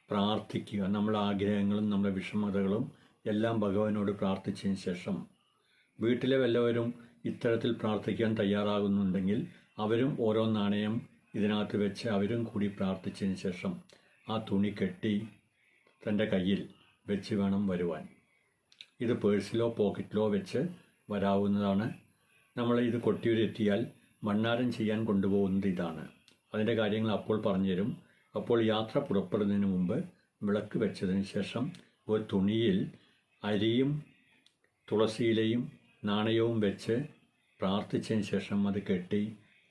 പ്രാർത്ഥിക്കുക. നമ്മളെ ആഗ്രഹങ്ങളും നമ്മുടെ വിഷമതകളും എല്ലാം ഭഗവാനോട് പ്രാർത്ഥിച്ചതിന് ശേഷം വീട്ടിലെ വല്ലവരും ഇത്തരത്തിൽ പ്രാർത്ഥിക്കാൻ തയ്യാറാകുന്നുണ്ടെങ്കിൽ അവരും ഓരോ നാണയം ഇതിനകത്ത് വെച്ച് അവരും കൂടി പ്രാർത്ഥിച്ചതിന് ശേഷം ആ തുണി കെട്ടി തൻ്റെ കയ്യിൽ വെച്ച് വേണം വരുവാൻ. ഇത് പേഴ്സിലോ പോക്കറ്റിലോ വെച്ച് വരാവുന്നതാണ്. നമ്മൾ ഇത് കൊട്ടിയൂരെത്തിയാൽ മണ്ണാരം ചെയ്യാൻ കൊണ്ടുപോകുന്നത് ഇതാണ്. അതിൻ്റെ കാര്യങ്ങൾ അപ്പോൾ പറഞ്ഞുതരും. അപ്പോൾ യാത്ര പുറപ്പെടുന്നതിന് മുമ്പ് വിളക്ക് വെച്ചതിന് ശേഷം ഒരു തുണിയിൽ അരിയും തുളസിയിലയും നാണയവും വെച്ച് പ്രാർത്ഥിച്ചതിന് ശേഷം അത് കെട്ടി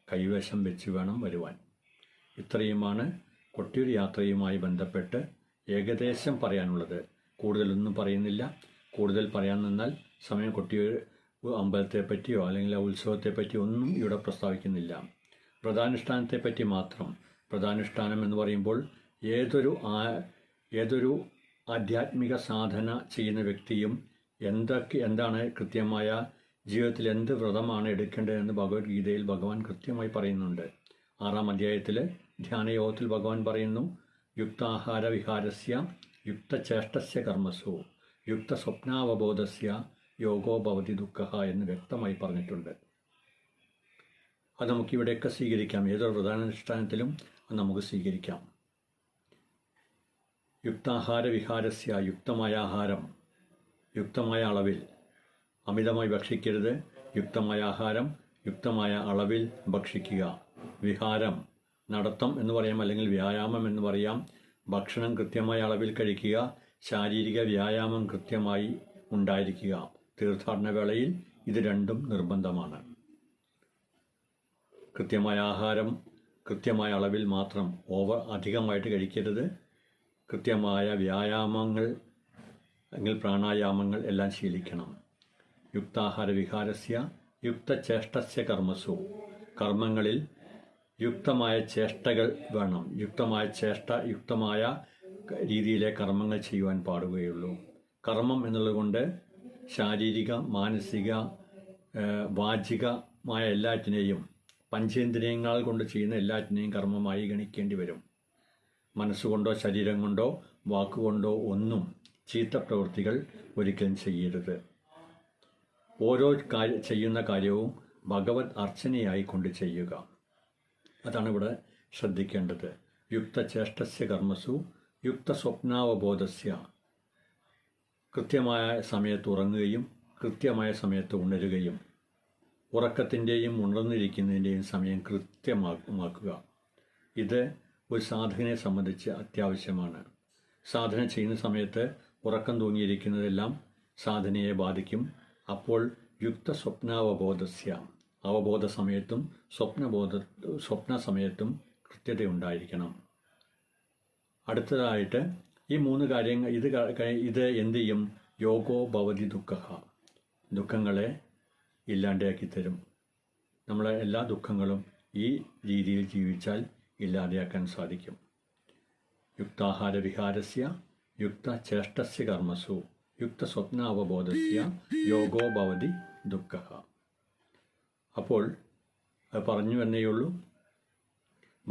കൈവശം വെച്ച് വേണം വരുവാൻ. ഇത്രയുമാണ് കൊട്ടിയൂർ യാത്രയുമായി ബന്ധപ്പെട്ട് ഏകദേശം പറയാനുള്ളത്. കൂടുതലൊന്നും പറയുന്നില്ല. കൂടുതൽ പറയാൻ നിന്നാൽ സമയം കൊട്ടിയൂർ അമ്പലത്തെപ്പറ്റിയോ അല്ലെങ്കിൽ ഉത്സവത്തെപ്പറ്റിയോ ഒന്നും ഇവിടെ പ്രസ്താവിക്കുന്നില്ല. വ്രതാനുഷ്ഠാനത്തെപ്പറ്റി മാത്രം. വ്രതാനുഷ്ഠാനം എന്ന് പറയുമ്പോൾ ഏതൊരു ആധ്യാത്മിക സാധന ചെയ്യുന്ന വ്യക്തിയും എന്താണ് കൃത്യമായ ജീവിതത്തിൽ എന്ത് വ്രതമാണ് എടുക്കേണ്ടതെന്ന് ഭഗവത്ഗീതയിൽ ഭഗവാൻ കൃത്യമായി പറയുന്നുണ്ട്. 6-ാം അധ്യായത്തിൽ ധ്യാനയോഗത്തിൽ ഭഗവാൻ പറയുന്നു, യുക്താഹാര വിഹാരസ്യ യുക്തചേഷ്ടസ്യ കർമ്മസു യുക്തസ്വപ്നാവബോധസ്യ യോഗോ ഭവതി ദുഃഖഃ എന്ന് വ്യക്തമായി പറഞ്ഞിട്ടുണ്ട്. അത് നമുക്കിവിടെയൊക്കെ സ്വീകരിക്കാം. ഏതൊരു വ്രതാനുഷ്ഠാനത്തിലും അത് നമുക്ക് സ്വീകരിക്കാം. യുക്താഹാര വിഹാരസ്യ, യുക്തമായ ആഹാരം യുക്തമായ അളവിൽ, അമിതമായി ഭക്ഷിക്കരുത്. യുക്തമായ ആഹാരം യുക്തമായ അളവിൽ ഭക്ഷിക്കുക. വിഹാരം നടത്തം എന്ന് പറയാം, അല്ലെങ്കിൽ വ്യായാമം എന്ന് പറയാം. ഭക്ഷണം കൃത്യമായ അളവിൽ കഴിക്കുക. ശാരീരിക വ്യായാമം കൃത്യമായി ഉണ്ടായിരിക്കുക. തീർത്ഥാടന വേളയിൽ ഇത് രണ്ടും നിർബന്ധമാണ്. കൃത്യമായ ആഹാരം കൃത്യമായ അളവിൽ മാത്രം, അധികമായിട്ട് കഴിക്കരുത്. കൃത്യമായ വ്യായാമങ്ങൾ അല്ലെങ്കിൽ പ്രാണായാമങ്ങൾ എല്ലാം ശീലിക്കണം. യുക്താഹാര വിഹാരസ്യ യുക്തചേഷ്ടസ്യ കർമ്മസു, കർമ്മങ്ങളിൽ യുക്തമായ ചേഷ്ടകൾ വേണം. യുക്തമായ രീതിയിലെ കർമ്മങ്ങൾ ചെയ്യുവാൻ പാടുകയുള്ളൂ. കർമ്മം എന്നുള്ളതുകൊണ്ട് ശാരീരിക, മാനസിക, വാചികമായ എല്ലാറ്റിനെയും, പഞ്ചേന്ദ്രിയങ്ങൾ കൊണ്ട് ചെയ്യുന്ന എല്ലാറ്റിനെയും കർമ്മമായി ഗണിക്കേണ്ടി വരും. മനസ്സുകൊണ്ടോ ശരീരം കൊണ്ടോ വാക്കുകൊണ്ടോ ഒന്നും ചീത്ത പ്രവൃത്തികൾ ഒരിക്കലും ചെയ്യരുത്. ഓരോ ചെയ്യുന്ന കാര്യവും ഭഗവത് അർച്ചനയായി കൊണ്ട് ചെയ്യുക. അതാണ് ഇവിടെ ശ്രദ്ധിക്കേണ്ടത്. യുക്തചേഷ്ടസ്യ കർമ്മസു യുക്തസ്വപ്നാവബോധസ്യ, കൃത്യമായ സമയത്ത് ഉറങ്ങുകയും കൃത്യമായ സമയത്ത് ഉണരുകയും ഉറക്കത്തിൻ്റെയും ഉണർന്നിരിക്കുന്നതിൻ്റെയും സമയം കൃത്യമാക്കുക. ഇത് ഒരു സാധകനെ സംബന്ധിച്ച് അത്യാവശ്യമാണ്. സാധന ചെയ്യുന്ന സമയത്ത് ഉറക്കം തൂങ്ങിയിരിക്കുന്നതെല്ലാം സാധനയെ ബാധിക്കും. അപ്പോൾ യുക്തസ്വപ്നാവബോധസ്യ, അവബോധ സമയത്തും സ്വപ്ന സമയത്തും കൃത്യതയുണ്ടായിരിക്കണം. അടുത്തതായിട്ട് ഈ 3 കാര്യങ്ങൾ ഇത് എന്ത് ചെയ്യും? യോഗോ ഭവതി ദുഃഖഃ, ദുഃഖങ്ങളെ ഇല്ലാണ്ടാക്കി തരും. നമ്മളെ എല്ലാ ദുഃഖങ്ങളും ഈ രീതിയിൽ ജീവിച്ചാൽ ഇല്ലാതെയാക്കാൻ സാധിക്കും. യുക്താഹാരവിഹാരസ്യ യുക്തചേഷ്ടസ്യ കർമ്മസു യുക്തസ്വപ്നാവബോധസ്യ യോഗോ ഭവതി ദുഃഖഃ. അപ്പോൾ അത് പറഞ്ഞു എന്നേയുള്ളൂ.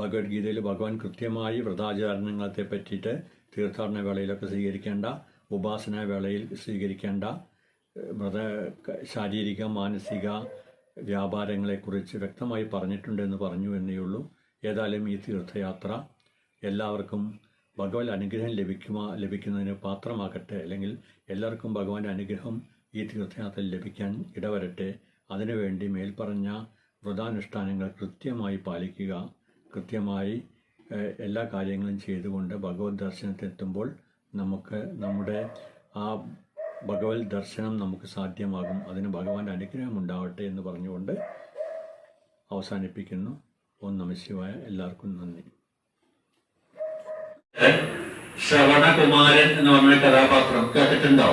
ഭഗവത്ഗീതയിൽ ഭഗവാൻ കൃത്യമായി വ്രതാചരണങ്ങളെ പറ്റിയിട്ട് തീർത്ഥാടന വേളയിലൊക്കെ സ്വീകരിക്കേണ്ട, ഉപാസന വേളയിൽ സ്വീകരിക്കേണ്ട ശാരീരിക മാനസിക വ്യാപാരങ്ങളെക്കുറിച്ച് വ്യക്തമായി പറഞ്ഞിട്ടുണ്ടെന്ന് പറഞ്ഞു എന്നേയുള്ളൂ. ഏതായാലും ഈ തീർത്ഥയാത്ര എല്ലാവർക്കും ഭഗവത് അനുഗ്രഹം ലഭിക്കുന്നതിന് പാത്രമാകട്ടെ, അല്ലെങ്കിൽ എല്ലാവർക്കും ഭഗവാന്റെ അനുഗ്രഹം ഈ തീർത്ഥയാത്രയിൽ ലഭിക്കാൻ ഇടവരട്ടെ. അതിനുവേണ്ടി മേൽപ്പറഞ്ഞ വ്രതാനുഷ്ഠാനങ്ങൾ കൃത്യമായി പാലിക്കുക. കൃത്യമായി എല്ലാ കാര്യങ്ങളും ചെയ്തുകൊണ്ട് ഭഗവത് ദർശനത്തിനെത്തുമ്പോൾ നമുക്ക് നമ്മുടെ ആ ഭഗവത് ദർശനം നമുക്ക് സാധ്യമാകും. അതിന് ഭഗവാന്റെ അനുഗ്രഹം ഉണ്ടാവട്ടെ എന്ന് പറഞ്ഞുകൊണ്ട് അവസാനിപ്പിക്കുന്നു. ഓം നമഃ ശിവായ. എല്ലാവർക്കും നന്ദി. ശ്രവണകുമാരൻ എന്ന് പറഞ്ഞ കഥാപാത്രം കേട്ടിട്ടുണ്ടോ?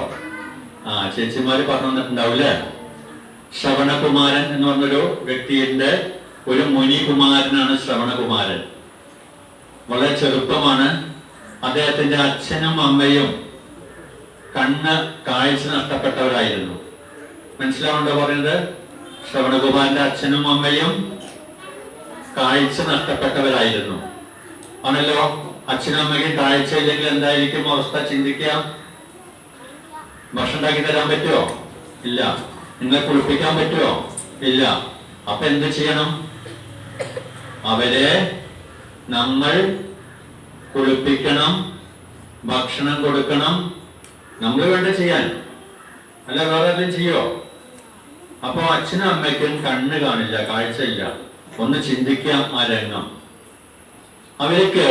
ചേച്ചിമാര് പറഞ്ഞു തന്നിട്ടുണ്ടാവില്ലേ? ശ്രവണകുമാരൻ എന്ന് പറഞ്ഞൊരു വ്യക്തിയുടെ ഒരു മുനികുമാരനാണ് ശ്രവണകുമാരൻ. വളരെ ചെറുപ്പമാണ്. അദ്ദേഹത്തിന്റെ അച്ഛനും അമ്മയും കാഴ്ച നഷ്ടപ്പെട്ടവരായിരുന്നു. മനസ്സിലാവുണ്ടോ പറയുന്നത്? ശ്രവണകുമാരന്റെ അച്ഛനും അമ്മയും കാഴ്ച നഷ്ടപ്പെട്ടവരായിരുന്നു. ആണല്ലോ. അച്ഛനും അമ്മയ്ക്കും കാഴ്ചയില്ലെങ്കിൽ എന്തായിരിക്കും അവസ്ഥ? ചിന്തിക്കാം. ഭക്ഷണം ഉണ്ടാക്കി തരാൻ പറ്റുമോ? ഇല്ല. നിങ്ങളെ കുളിപ്പിക്കാൻ പറ്റുമോ? ഇല്ല. അപ്പൊ എന്ത് ചെയ്യണം? അവരെ നമ്മൾ കുളിപ്പിക്കണം, ഭക്ഷണം കൊടുക്കണം. നമ്മൾ വേണ്ട ചെയ്യാൻ, അല്ല വേറെ എന്തെങ്കിലും ചെയ്യോ? അപ്പൊ അച്ഛനും അമ്മയ്ക്കും കണ്ണ് കാണില്ല, കാഴ്ചയില്ല. ഒന്ന് ചിന്തിക്കാം ആ രംഗം. അവർക്ക്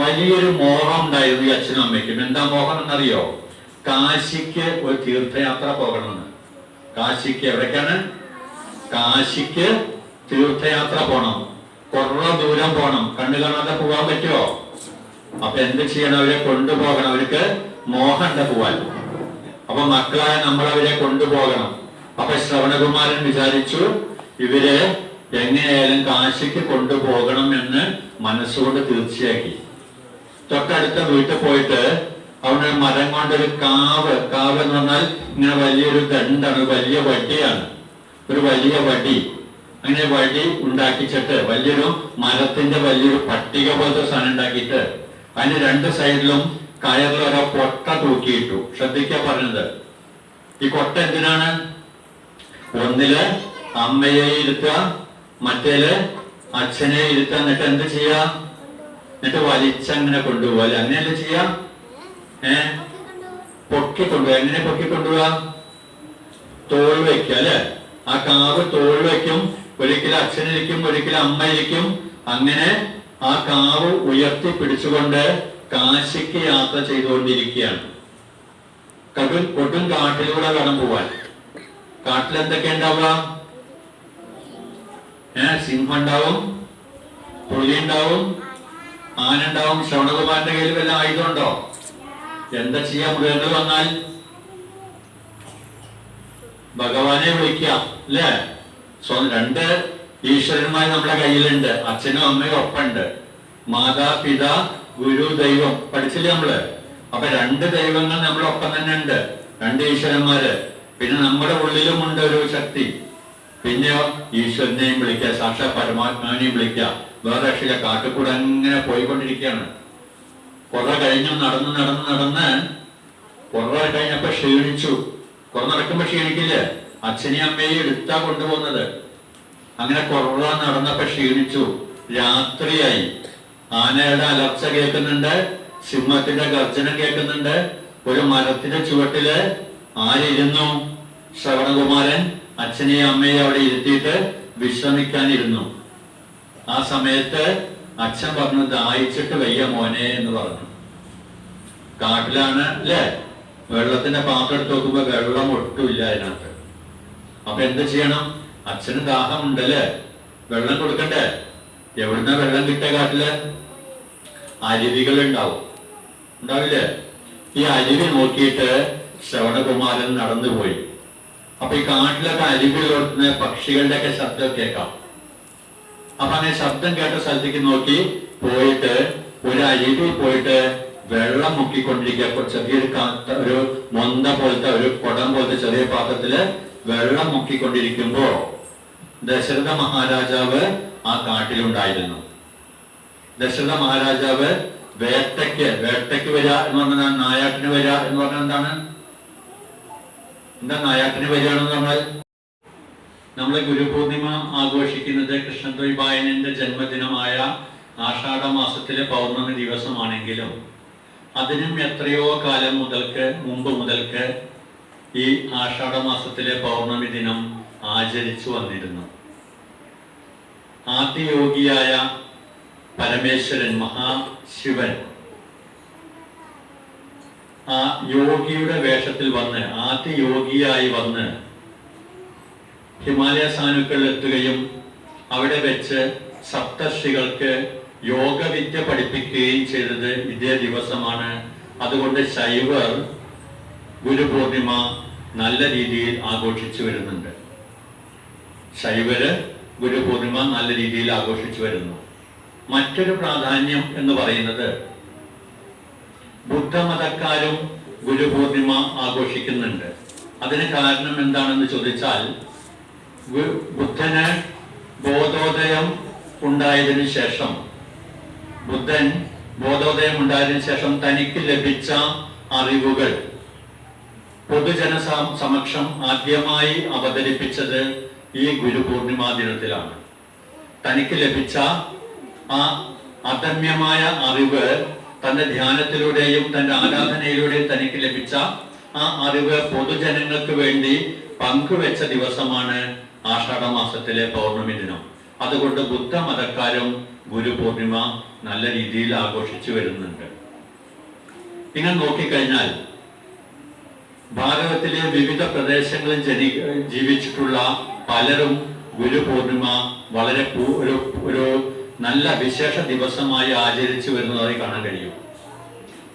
വലിയൊരു മോഹം ഉണ്ടായിരുന്നു ഈ അച്ഛനും അമ്മയ്ക്കും. എന്താ മോഹം എന്നറിയോ? കാശിക്ക് ഒരു തീർത്ഥയാത്ര പോകണമെന്ന്. കാശിക്ക് എവിടേക്കാണ്? കാശിക്ക് തീർത്ഥയാത്ര പോണം. കുറേ ദൂരം പോണം. കണ്ണു കാണാതെ പോകാൻ പറ്റുമോ? അപ്പൊ എന്ത് ചെയ്യണം? അവരെ കൊണ്ടുപോകണം. അവർക്ക് മോഹമുണ്ട് പോവാൻ. അപ്പൊ മക്കളായ നമ്മൾ അവരെ കൊണ്ടുപോകണം. അപ്പൊ ശ്രവണകുമാരൻ വിചാരിച്ചു ഇവരെ എങ്ങനെയായാലും കാശിക്ക് കൊണ്ടുപോകണം എന്ന് മനസ്സുകൊണ്ട് തീർച്ചയാക്കി. തൊട്ടടുത്ത വീട്ടിൽ പോയിട്ട് അവിടെ മരം കൊണ്ടൊരു കാവ് എന്ന് പറഞ്ഞാൽ ഇങ്ങനെ വലിയൊരു ദണ്ടാണ്, വലിയ വടിയാണ്, ഒരു വലിയ വടി. അങ്ങനെ വടി ഉണ്ടാക്കിച്ചിട്ട് വലിയൊരു മരത്തിന്റെ വലിയൊരു പട്ടിക പോലത്തെ സാധനം ഉണ്ടാക്കിയിട്ട് അതിന് രണ്ട് സൈഡിലും കയറിൽ ഓരോ കൊട്ട തൂക്കിയിട്ടു. ശ്രദ്ധിക്കാ പറഞ്ഞത്. ഈ കൊട്ട എന്തിനാണ്? ഒന്നില് അമ്മയെ ഇരുത്തുക, മറ്റേല് അച്ഛനെ ഇരുത്തുക. എന്നിട്ട് എന്ത് ചെയ്യാ? എന്നിട്ട് വലിച്ചങ്ങനെ കൊണ്ടുപോകാം. അങ്ങനെയല്ലേ ചെയ്യാ? പൊക്കിക്കൊണ്ടുപോവാ. എങ്ങനെ പൊക്കിക്കൊണ്ടുപോവാ? തോൾ വയ്ക്കുക അല്ലെ? ആ കാവ് തോൾ വയ്ക്കും. ഒരിക്കലും അച്ഛനിരിക്കും, ഒരിക്കലും അമ്മ ഇരിക്കും. അങ്ങനെ ആ കാവ് ഉയർത്തി പിടിച്ചുകൊണ്ട് കാശിക്ക് യാത്ര ചെയ്തുകൊണ്ടിരിക്കുകയാണ്. കൊടും കാട്ടിലൂടെ കടം പോവാൻ. കാട്ടിൽ എന്തൊക്കെ ഉണ്ടാവുക? സിംഹം ഉണ്ടാവും, പുലി ഉണ്ടാവും, ആന ഉണ്ടാവും. ശ്രവണകുമാരന്റെ കയ്യിൽ വല്ല ആയുധം ഉണ്ടോ? എന്താ ചെയ്യാ? മൃഗങ്ങൾ വന്നാൽ ഭഗവാനെ വിളിക്കാം അല്ലേ? രണ്ട് ഈശ്വരന്മാർ നമ്മുടെ കയ്യിലുണ്ട്. അച്ഛനും അമ്മയും ഒപ്പമുണ്ട്. മാതാപിതാ ഗുരു ദൈവം പഠിച്ചില്ലേ നമ്മള്? അപ്പൊ രണ്ട് ദൈവങ്ങൾ നമ്മുടെ ഒപ്പം തന്നെ ഉണ്ട്, രണ്ട് ഈശ്വരന്മാര്. പിന്നെ നമ്മുടെ ഉള്ളിലും ഉണ്ട് ഒരു ശക്തി. പിന്നെയോ ഈശ്വരനെയും വിളിക്കുക, സാക്ഷാ പരമാത്മാവിനെയും വിളിക്കുക. വേറെ രക്ഷയില്ല. കാട്ടിക്കൂടെ അങ്ങനെ പോയിക്കൊണ്ടിരിക്കുകയാണ്. കുറെ കഴിഞ്ഞു നടന്ന് കുറെ കഴിഞ്ഞപ്പോ ക്ഷീണിച്ചു. കുറെ നടക്കുമ്പോ ക്ഷീണിക്കില്ലേ? അച്ഛനെയും അമ്മയെയും എടുത്താ കൊണ്ടുപോകുന്നത്. അങ്ങനെ കുറെ നടന്നപ്പോ ക്ഷീണിച്ചു. രാത്രിയായി. ആനയുടെ അലർച്ച കേൾക്കുന്നുണ്ട്, സിംഹത്തിന്റെ ഗർജനം കേൾക്കുന്നുണ്ട്. ഒരു മരത്തിന്റെ ചുവട്ടില് ആരിരുന്നു? ശ്രവണകുമാരൻ അച്ഛനെയും അമ്മയെയും അവിടെ ഇരുത്തിയിട്ട് വിശ്രമിക്കാനിരുന്നു. ആ സമയത്ത് അച്ഛൻ പറഞ്ഞു, ദാഹിച്ചിട്ട് വയ്യ മോനെ എന്ന് പറഞ്ഞു. കാട്ടിലാണ് അല്ലേ? വെള്ളത്തിന്റെ പാത്രം എടുത്ത് നോക്കുമ്പോ വെള്ളം ഒട്ടുമില്ല അതിനകത്ത്. അപ്പൊ എന്ത് ചെയ്യണം? അച്ഛന് ദാഹമുണ്ടല്ലേ? വെള്ളം കൊടുക്കണ്ടേ? എവിടുന്ന വെള്ളം കിട്ടിയ കാട്ടില്? അരുവികൾ ഉണ്ടാവില്ലേ? ഈ അരുവി നോക്കിയിട്ട് ശ്രവണകുമാരൻ നടന്നുപോയി. അപ്പൊ ഈ കാട്ടിലൊക്കെ അരുവികളോടുന്ന പക്ഷികളുടെ ഒക്കെ ശബ്ദം കേൾക്കാം. അപ്പൊ അങ്ങനെ ശബ്ദം കേട്ട സ്ഥലത്തേക്ക് നോക്കി പോയിട്ട് ഒരു അരികിൽ പോയിട്ട് വെള്ളം മുക്കിക്കൊണ്ടിരിക്കുക. ചെറിയൊരു ഒരു മൊന്ത പോലത്തെ ഒരു കുടം പോലത്തെ ചെറിയ പാത്രത്തില് വെള്ളം മുക്കിക്കൊണ്ടിരിക്കുമ്പോ ദശരഥ മഹാരാജാവ് ആ കാട്ടിലുണ്ടായിരുന്നു. ദശരഥ മഹാരാജാവ് വേട്ടയ്ക്ക് വരിക എന്ന് പറഞ്ഞാൽ നായാട്ടിന് വരിക എന്ന് പറഞ്ഞാൽ എന്താണ്? എന്താ നായാട്ടിന് വരികയാണെന്ന് പറഞ്ഞാൽ, നമ്മൾ ഗുരുപൂർണിമ ആഘോഷിക്കുന്നത് കൃഷ്ണദ്വൈപായനന്റെ ജന്മദിനമായ ആഷാഢ മാസത്തിലെ പൗർണമി ദിവസമാണെങ്കിലും അതിനും എത്രയോ കാലം മുമ്പ് മുതൽക്ക് ഈ ആഷാഢ മാസത്തിലെ പൗർണമി ദിനം ആചരിച്ചു വന്നിരുന്നു. ആദിയോഗിയായ പരമേശ്വരൻ മഹാശിവൻ ആ യോഗിയുടെ വേഷത്തിൽ വന്ന് ആദിയോഗിയായി വന്ന് ഹിമാലയ സാനുക്കളിൽ എത്തുകയും അവിടെ വെച്ച് സപ്തർഷികൾക്ക് യോഗവിദ്യ പഠിപ്പിക്കുകയും ചെയ്തത് ഇതേ ദിവസമാണ്. അതുകൊണ്ട് ശൈവർ ഗുരുപൂർണിമ നല്ല രീതിയിൽ ആഘോഷിച്ചു വരുന്നുണ്ട്. ശൈവര് ഗുരുപൂർണിമ നല്ല രീതിയിൽ ആഘോഷിച്ചു വരുന്നു. മറ്റൊരു പ്രാധാന്യം എന്ന് പറയുന്നത് ബുദ്ധമതക്കാരും ഗുരുപൂർണിമ ആഘോഷിക്കുന്നുണ്ട്. അതിന് കാരണം എന്താണെന്ന് ചോദിച്ചാൽ, ബുദ്ധന് ബോധോദയം ഉണ്ടായതിനു ശേഷം തനിക്ക് ലഭിച്ച അറിവുകൾ പൊതുജന സമക്ഷം ആദ്യമായി അവതരിപ്പിച്ചത് ഈ ഗുരുപൂർണിമ ദിനത്തിലാണ്. തനിക്ക് ലഭിച്ച ആ അദമ്യമായ അറിവ് തന്റെ ധ്യാനത്തിലൂടെയും തന്റെ ആരാധനയിലൂടെയും തനിക്ക് ലഭിച്ച ആ അറിവ് പൊതുജനങ്ങൾക്ക് വേണ്ടി പങ്കുവെച്ച ദിവസമാണ് ആഷാഢ മാസത്തിലെ പൗർണമി ദിനം. അതുകൊണ്ട് ബുദ്ധമതക്കാരും ഗുരുപൂർണിമ നല്ല രീതിയിൽ ആഘോഷിച്ചു വരുന്നുണ്ട്. നിങ്ങൾ നോക്കിക്കഴിഞ്ഞാൽ ഭാരതത്തിലെ വിവിധ പ്രദേശങ്ങളിൽ ജീവിച്ചിട്ടുള്ള പലരും ഗുരുപൂർണിമ വളരെ ഒരു നല്ല വിശേഷ ദിവസമായി ആചരിച്ചു വരുന്നതായി കാണാൻ കഴിയും.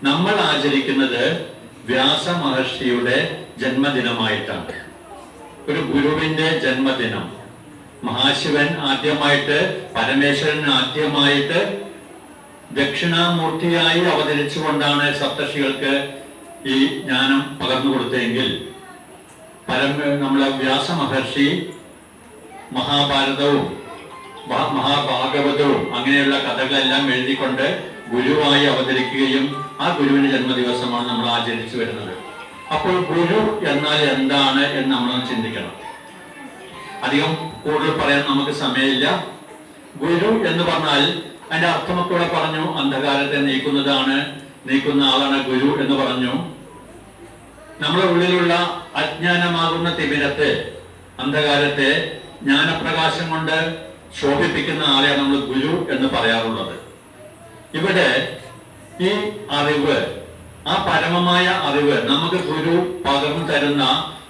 നമ്മൾ ആചരിക്കുന്നത് വ്യാസ മഹർഷിയുടെ ജന്മദിനമായിട്ടാണ്. ഒരു ഗുരുവിന്റെ ജന്മദിനം. മഹാശിവൻ ആദ്യമായിട്ട്, പരമേശ്വരൻ ആദ്യമായിട്ട് ദക്ഷിണാമൂർത്തിയായി അവതരിച്ചുകൊണ്ടാണ് സപ്തർഷികൾക്ക് ഈ ജ്ഞാനം പകർന്നു കൊടുത്തതെങ്കിൽ നമ്മളെ വ്യാസ മഹർഷി മഹാഭാരതവും മഹാഭാഗവതവും അങ്ങനെയുള്ള കഥകളെല്ലാം എഴുതിക്കൊണ്ട് ഗുരുവായി അവതരിക്കുകയും ആ ഗുരുവിന്റെ ജന്മദിവസമാണ് നമ്മൾ ആചരിച്ചു വരുന്നത്. അപ്പോൾ ഗുരു എന്നാൽ എന്താണ് എന്ന് നമ്മളൊന്ന് ചിന്തിക്കണം. അധികം കൂടുതൽ പറയാൻ നമുക്ക് സമയമില്ല. ഗുരു എന്ന് പറഞ്ഞാൽ അതിന്റെ അർത്ഥമൊക്കെ ഇവിടെ പറഞ്ഞു. അന്ധകാരത്തെ നീക്കുന്ന ആളാണ് ഗുരു എന്ന് പറഞ്ഞു. നമ്മുടെ ഉള്ളിലുള്ള അജ്ഞാനമാകുന്ന തിമിരത്തെ, അന്ധകാരത്തെ ജ്ഞാനപ്രകാശം കൊണ്ട് ശോഭിപ്പിക്കുന്ന ആളെയാണ് നമ്മൾ ഗുരു എന്ന് പറയാറുള്ളത്. ഇവിടെ ഈ അറിവ്, ആ പരമമായ അറിവ്, നമുക്ക് ഗുരു പകർന്നു തരുന്ന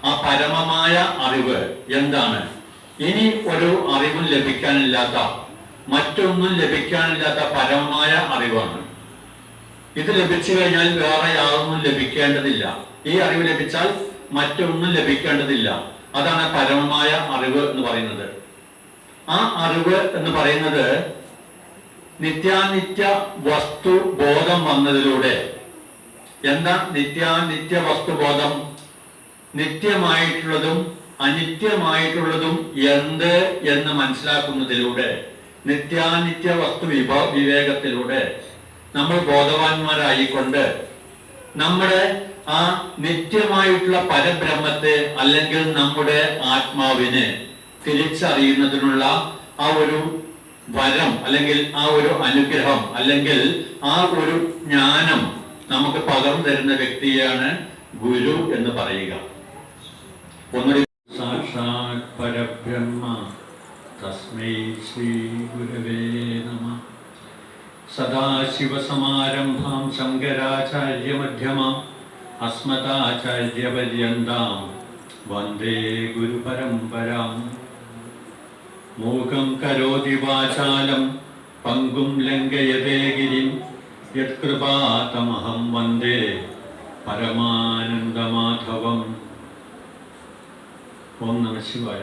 ആ പരമമായ അറിവ് എന്താണ്? ഇനി ഒരു അറിവും ലഭിക്കാനില്ലാത്ത, മറ്റൊന്നും ലഭിക്കാനില്ലാത്ത പരമമായ അറിവാണ്. ഇത് ലഭിച്ചു കഴിഞ്ഞാൽ വേറെ യാതൊന്നും ലഭിക്കേണ്ടതില്ല. ഈ അറിവ് ലഭിച്ചാൽ മറ്റൊന്നും ലഭിക്കേണ്ടതില്ല. അതാണ് പരമമായ അറിവ് എന്ന് പറയുന്നത്. ആ അറിവ് എന്ന് പറയുന്നത് നിത്യാനിത്യ വസ്തു ബോധം വന്നതിലൂടെ. എന്താ നിത്യാനിത്യ വസ്തുബോധം? നിത്യമായിട്ടുള്ളതും അനിത്യമായിട്ടുള്ളതും എന്ത് എന്ന് മനസ്സിലാക്കുന്നതിലൂടെ, നിത്യാനിത്യ വസ്തു വിവേകത്തിലൂടെ നമ്മൾ ബോധവാന്മാരായിക്കൊണ്ട് നമ്മുടെ ആ നിത്യമായിട്ടുള്ള പരബ്രഹ്മത്തെ അല്ലെങ്കിൽ നമ്മുടെ ആത്മാവിനെ തിരിച്ചറിയുന്നതിനുള്ള ആ ഒരു വരം, അല്ലെങ്കിൽ ആ ഒരു അനുഗ്രഹം, അല്ലെങ്കിൽ ആ ഒരു ജ്ഞാനം നമുക്ക് പകർന്നു തരുന്ന വ്യക്തിയാണ് ഗുരു എന്ന് പറയുക. ഒന്നുകൂടി, സാക്ഷാത് പരബ്രഹ്മ തസ്മൈ ശ്രീ ഗുരവേ നമഃ. സദാശിവസമാരംഭാം ശങ്കരാചാര്യമധ്യമാം അസ്മദാചാര്യപര്യന്താം വന്ദേ ഗുരുപരമ്പരാം. മൂകം കരോതി വാചാലം പങ്കും ലംഘയതേ ഗിരിം യത്കൃപാതമഹം വന്ദേ പരമാനന്ദമാധവം. ഓം നമഃ ശിവായ.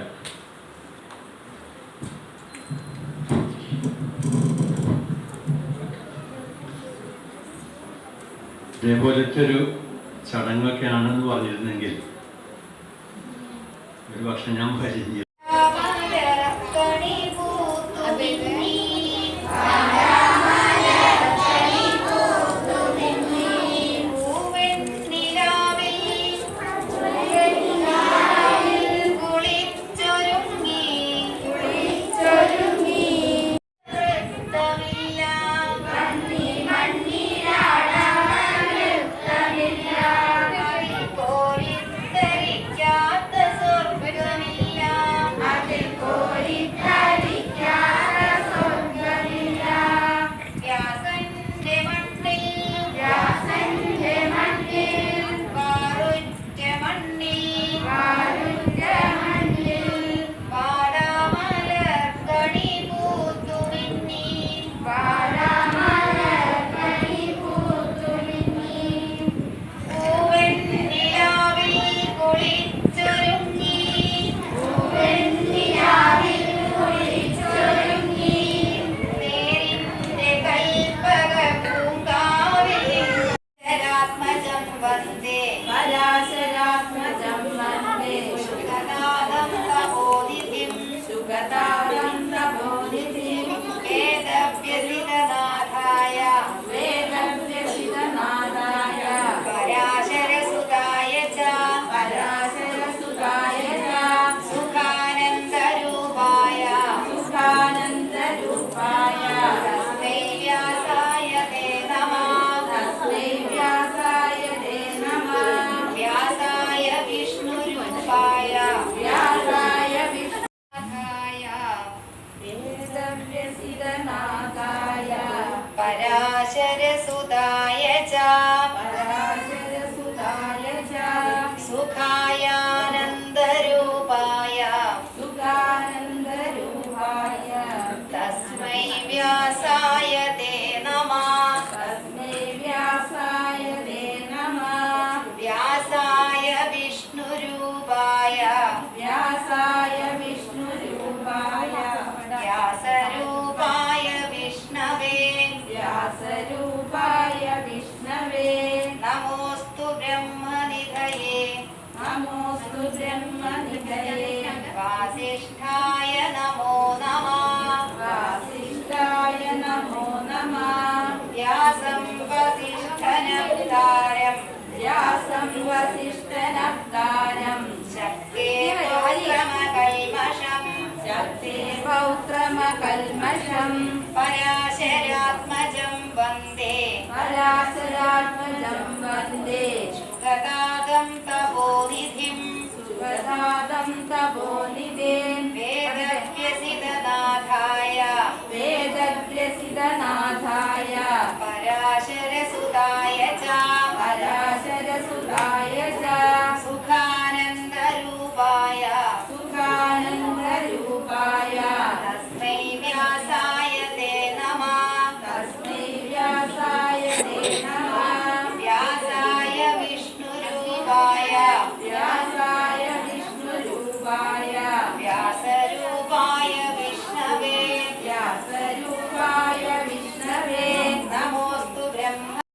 ഇതേപോലത്തെ ഒരു ചടങ്ങൊക്കെയാണെന്ന് പറഞ്ഞിരുന്നെങ്കിൽ ഒരു പക്ഷെ ഞാൻ ഭരിഞ്ഞു. पराशरसुताय च सुखायानन्दरूपाय तस्मै व्यासाय ते नमः व्यासाय विष्णुरूपाय व्यासरूपाय विष्णवे नमोऽस्तु ब्रह्मनिधये वासिष्ठाय नमो नमः व्यासं वसिष्ठनप्तारं शक्ते पौत्रमकल्मषं पराशरात्मजं वन्दे सुगतादं तपोनिधिं वेदव्यसितनाथाय पराशरसुताय च